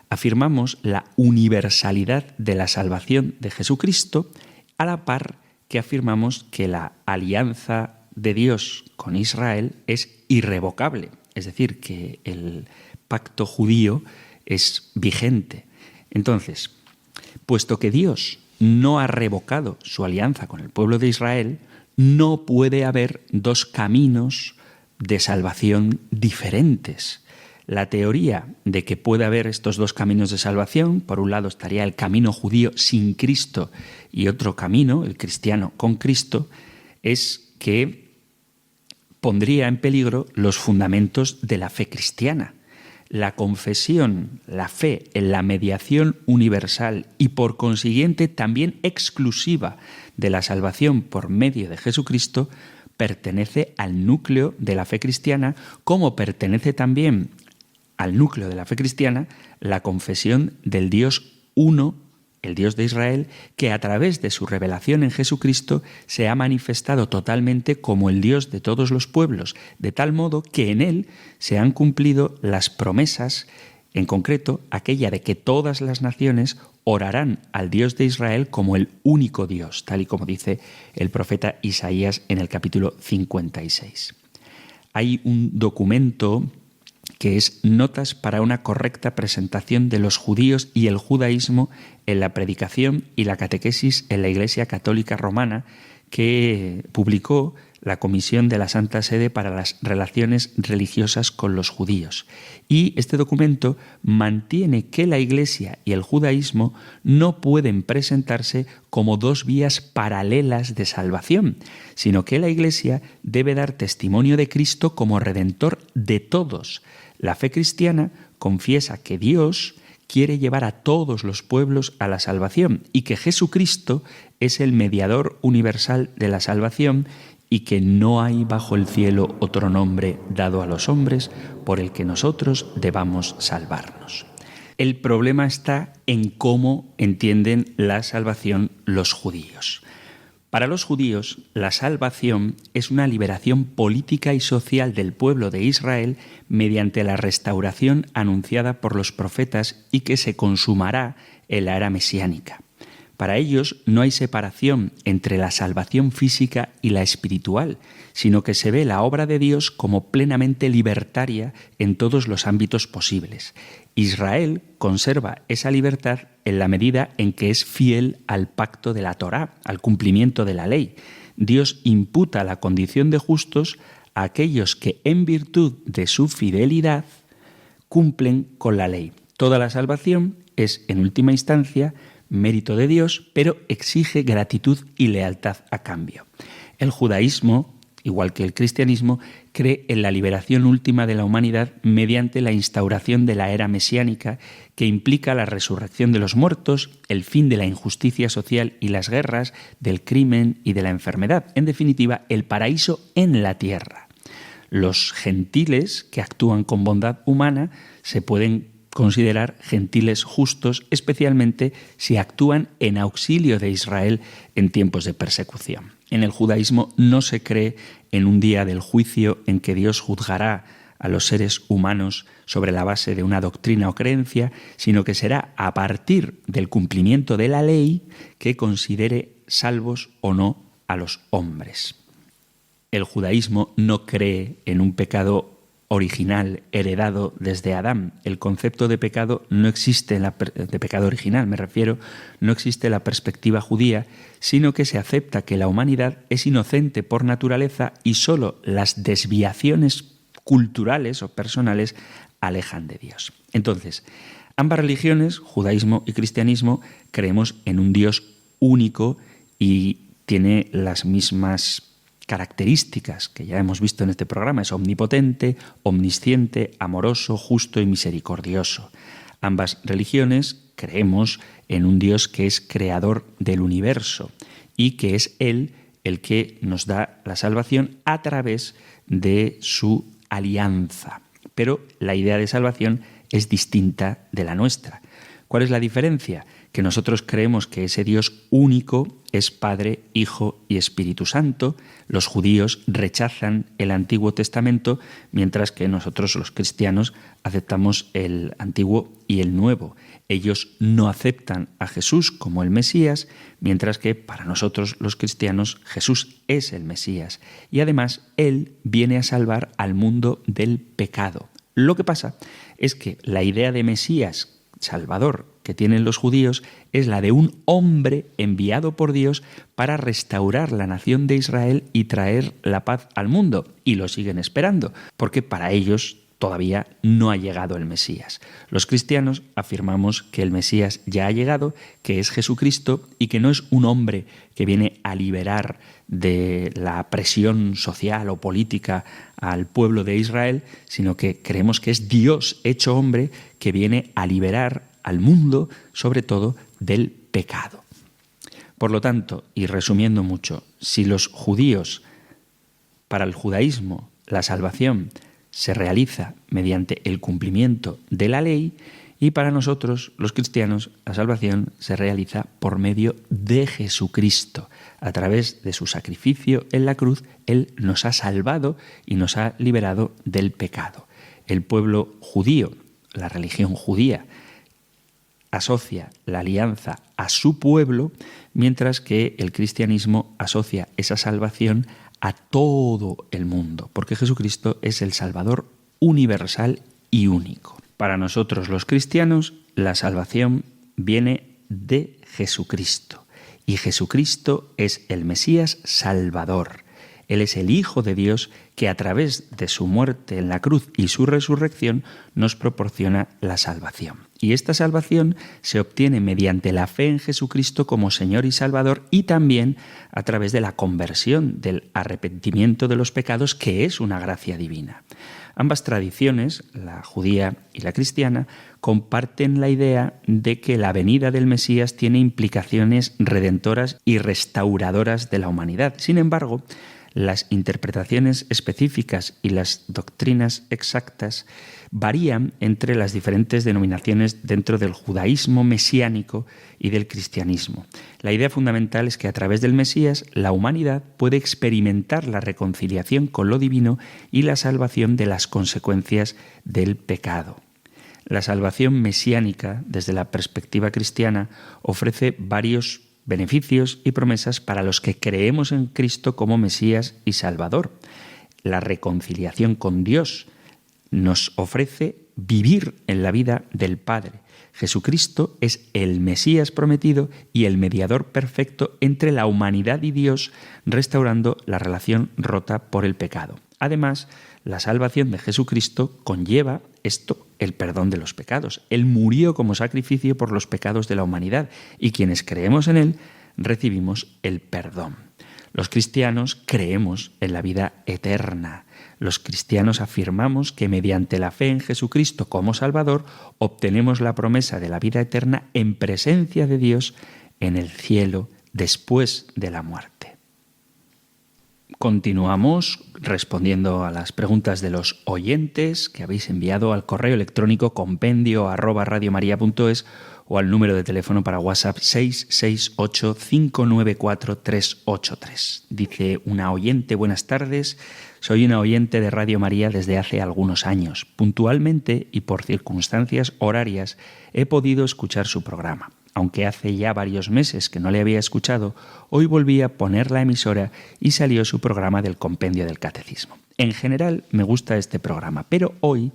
afirmamos la universalidad de la salvación de Jesucristo, a la par que afirmamos que la alianza de Dios con Israel es irrevocable, es decir, que el pacto judío es vigente. Entonces, puesto que Dios no ha revocado su alianza con el pueblo de Israel, no puede haber dos caminos de salvación diferentes. La teoría de que puede haber estos dos caminos de salvación, por un lado estaría el camino judío sin Cristo y otro camino, el cristiano con Cristo, es que pondría en peligro los fundamentos de la fe cristiana. La confesión, la fe en la mediación universal y por consiguiente también exclusiva de la salvación por medio de Jesucristo pertenece al núcleo de la fe cristiana, como pertenece también al núcleo de la fe cristiana la confesión del Dios uno, el Dios de Israel, que a través de su revelación en Jesucristo se ha manifestado totalmente como el Dios de todos los pueblos, de tal modo que en él se han cumplido las promesas, en concreto aquella de que todas las naciones orarán al Dios de Israel como el único Dios, tal y como dice el profeta Isaías en el capítulo 56. Hay un documento que es Notas para una correcta presentación de los judíos y el judaísmo en la predicación y la catequesis en la Iglesia Católica Romana, que publicó la Comisión de la Santa Sede para las Relaciones Religiosas con los Judíos. Y este documento mantiene que la Iglesia y el judaísmo no pueden presentarse como dos vías paralelas de salvación, sino que la Iglesia debe dar testimonio de Cristo como Redentor de todos. La fe cristiana confiesa que Dios quiere llevar a todos los pueblos a la salvación y que Jesucristo es el mediador universal de la salvación y que no hay bajo el cielo otro nombre dado a los hombres por el que nosotros debamos salvarnos. El problema está en cómo entienden la salvación los judíos. Para los judíos, la salvación es una liberación política y social del pueblo de Israel mediante la restauración anunciada por los profetas y que se consumará en la era mesiánica. Para ellos no hay separación entre la salvación física y la espiritual, sino que se ve la obra de Dios como plenamente libertaria en todos los ámbitos posibles. Israel conserva esa libertad en la medida en que es fiel al pacto de la Torá, al cumplimiento de la ley. Dios imputa la condición de justos a aquellos que en virtud de su fidelidad cumplen con la ley. Toda la salvación es, en última instancia, mérito de Dios, pero exige gratitud y lealtad a cambio. El judaísmo, igual que el cristianismo, cree en la liberación última de la humanidad mediante la instauración de la era mesiánica, que implica la resurrección de los muertos, el fin de la injusticia social y las guerras, del crimen y de la enfermedad. En definitiva, el paraíso en la tierra. Los gentiles que actúan con bondad humana se pueden considerar gentiles justos, especialmente si actúan en auxilio de Israel en tiempos de persecución. En el judaísmo no se cree en un día del juicio en que Dios juzgará a los seres humanos sobre la base de una doctrina o creencia, sino que será a partir del cumplimiento de la ley que considere salvos o no a los hombres. El judaísmo no cree en un pecado original, heredado desde Adán. El concepto de pecado no existe, de pecado original me refiero, no existe en la perspectiva judía, sino que se acepta que la humanidad es inocente por naturaleza y solo las desviaciones culturales o personales alejan de Dios. Entonces, ambas religiones, judaísmo y cristianismo, creemos en un Dios único y tiene las mismas características que ya hemos visto en este programa. Es omnipotente, omnisciente, amoroso, justo y misericordioso. Ambas religiones creemos en un Dios que es creador del universo y que es Él el que nos da la salvación a través de su alianza. Pero la idea de salvación es distinta de la nuestra. ¿Cuál es la diferencia? Que nosotros creemos que ese Dios único es Padre, Hijo y Espíritu Santo. Los judíos rechazan el Antiguo Testamento, mientras que nosotros los cristianos aceptamos el Antiguo y el Nuevo. Ellos no aceptan a Jesús como el Mesías, mientras que para nosotros los cristianos Jesús es el Mesías. Y además Él viene a salvar al mundo del pecado. Lo que pasa es que la idea de Mesías Salvador que tienen los judíos es la de un hombre enviado por Dios para restaurar la nación de Israel y traer la paz al mundo. Y lo siguen esperando, porque para ellos todavía no ha llegado el Mesías. Los cristianos afirmamos que el Mesías ya ha llegado, que es Jesucristo y que no es un hombre que viene a liberar de la presión social o política al pueblo de Israel, sino que creemos que es Dios hecho hombre que viene a liberar al mundo, sobre todo, del pecado. Por lo tanto, y resumiendo mucho, si los judíos, para el judaísmo, la salvación se realiza mediante el cumplimiento de la ley, y para nosotros, los cristianos, la salvación se realiza por medio de Jesucristo. A través de su sacrificio en la cruz, Él nos ha salvado y nos ha liberado del pecado. El pueblo judío, la religión judía, asocia la alianza a su pueblo, mientras que el cristianismo asocia esa salvación a todo el mundo, porque Jesucristo es el Salvador universal y único. Para nosotros los cristianos, la salvación viene de Jesucristo, y Jesucristo es el Mesías Salvador. Él es el Hijo de Dios que a través de su muerte en la cruz y su resurrección nos proporciona la salvación. Y esta salvación se obtiene mediante la fe en Jesucristo como Señor y Salvador y también a través de la conversión, del arrepentimiento de los pecados, que es una gracia divina. Ambas tradiciones, la judía y la cristiana, comparten la idea de que la venida del Mesías tiene implicaciones redentoras y restauradoras de la humanidad. Sin embargo, las interpretaciones específicas y las doctrinas exactas varían entre las diferentes denominaciones dentro del judaísmo mesiánico y del cristianismo. La idea fundamental es que a través del Mesías la humanidad puede experimentar la reconciliación con lo divino y la salvación de las consecuencias del pecado. La salvación mesiánica, desde la perspectiva cristiana, ofrece varios beneficios y promesas para los que creemos en Cristo como Mesías y Salvador. La reconciliación con Dios nos ofrece vivir en la vida del Padre. Jesucristo es el Mesías prometido y el mediador perfecto entre la humanidad y Dios, restaurando la relación rota por el pecado. Además, la salvación de Jesucristo conlleva el perdón de los pecados. Él murió como sacrificio por los pecados de la humanidad y quienes creemos en Él recibimos el perdón. Los cristianos creemos en la vida eterna. Los cristianos afirmamos que mediante la fe en Jesucristo como Salvador obtenemos la promesa de la vida eterna en presencia de Dios en el cielo después de la muerte. Continuamos respondiendo a las preguntas de los oyentes que habéis enviado al correo electrónico compendio@radiomaria.es o al número de teléfono para WhatsApp 668-594-383. Dice una oyente: buenas tardes, soy una oyente de Radio María desde hace algunos años. Puntualmente y por circunstancias horarias he podido escuchar su programa. Aunque hace ya varios meses que no le había escuchado, hoy volví a poner la emisora y salió su programa del Compendio del Catecismo. En general me gusta este programa, pero hoy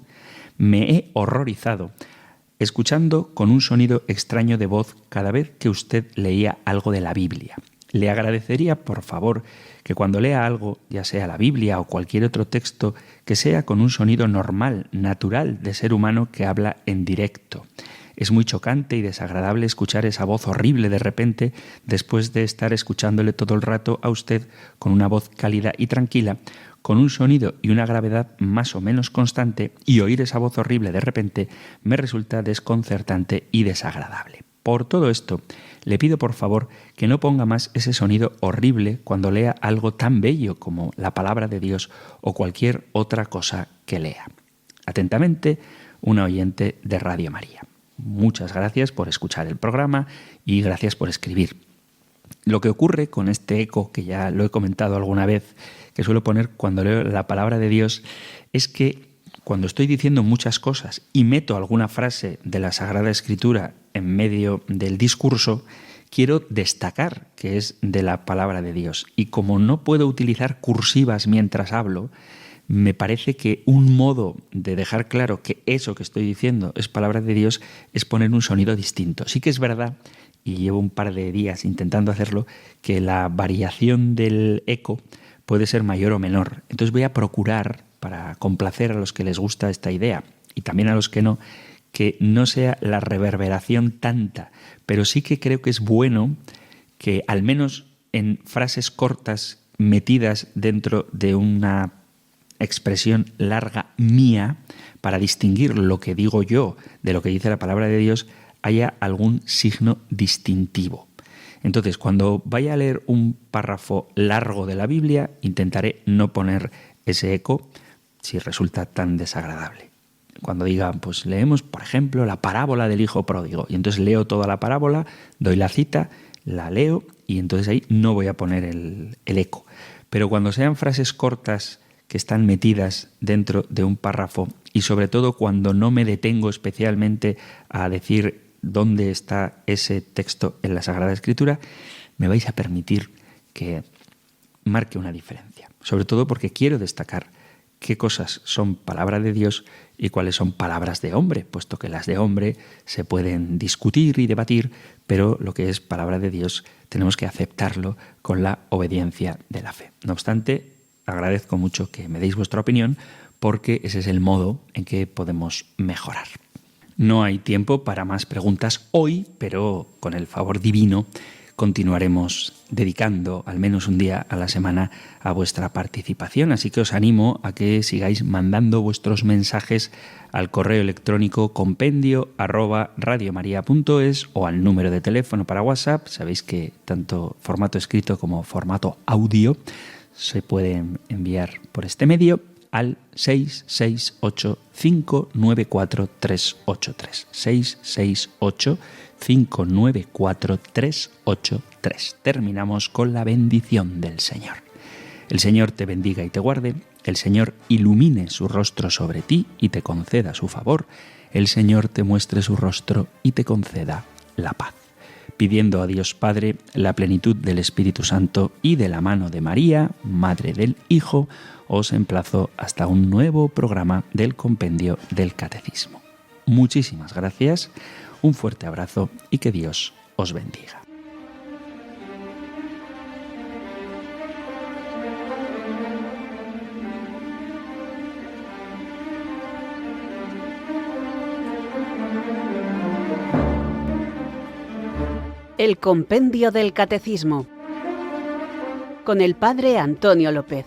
me he horrorizado escuchando con un sonido extraño de voz cada vez que usted leía algo de la Biblia. Le agradecería, por favor, que cuando lea algo, ya sea la Biblia o cualquier otro texto, que sea con un sonido normal, natural de ser humano que habla en directo. Es muy chocante y desagradable escuchar esa voz horrible de repente después de estar escuchándole todo el rato a usted con una voz cálida y tranquila, con un sonido y una gravedad más o menos constante, y oír esa voz horrible de repente me resulta desconcertante y desagradable. Por todo esto, le pido por favor que no ponga más ese sonido horrible cuando lea algo tan bello como la palabra de Dios o cualquier otra cosa que lea. Atentamente, una oyente de Radio María. Muchas gracias por escuchar el programa y gracias por escribir. Lo que ocurre con este eco, que ya lo he comentado alguna vez, que suelo poner cuando leo la palabra de Dios, es que cuando estoy diciendo muchas cosas y meto alguna frase de la Sagrada Escritura en medio del discurso, quiero destacar que es de la palabra de Dios. Y como no puedo utilizar cursivas mientras hablo, me parece que un modo de dejar claro que eso que estoy diciendo es palabra de Dios es poner un sonido distinto. Sí que es verdad, y llevo un par de días intentando hacerlo, que la variación del eco puede ser mayor o menor. Entonces voy a procurar, para complacer a los que les gusta esta idea y también a los que no sea la reverberación tanta, pero sí que creo que es bueno que al menos en frases cortas metidas dentro de una expresión larga mía, para distinguir lo que digo yo de lo que dice la palabra de Dios, haya algún signo distintivo. Entonces, cuando vaya a leer un párrafo largo de la Biblia, intentaré no poner ese eco si resulta tan desagradable. Cuando diga, pues leemos, por ejemplo, la parábola del hijo pródigo, y entonces leo toda la parábola, doy la cita, la leo, y entonces ahí no voy a poner el eco. Pero cuando sean frases cortas que están metidas dentro de un párrafo, y sobre todo cuando no me detengo especialmente a decir dónde está ese texto en la Sagrada Escritura, me vais a permitir que marque una diferencia. Sobre todo porque quiero destacar qué cosas son palabra de Dios y cuáles son palabras de hombre, puesto que las de hombre se pueden discutir y debatir, pero lo que es palabra de Dios tenemos que aceptarlo con la obediencia de la fe. No obstante, agradezco mucho que me deis vuestra opinión, porque ese es el modo en que podemos mejorar. No hay tiempo para más preguntas hoy, pero con el favor divino continuaremos dedicando al menos un día a la semana a vuestra participación. Así que os animo a que sigáis mandando vuestros mensajes al correo electrónico compendio@radiomaria.es o al número de teléfono para WhatsApp. Sabéis que tanto formato escrito como formato audio se pueden enviar por este medio al 668-594-383. 668-594-383. Terminamos con la bendición del Señor. El Señor te bendiga y te guarde. El Señor ilumine su rostro sobre ti y te conceda su favor. El Señor te muestre su rostro y te conceda la paz. Pidiendo a Dios Padre la plenitud del Espíritu Santo y de la mano de María, Madre del Hijo, os emplazo hasta un nuevo programa del Compendio del Catecismo. Muchísimas gracias, un fuerte abrazo y que Dios os bendiga. El Compendio del Catecismo con el Padre Antonio López.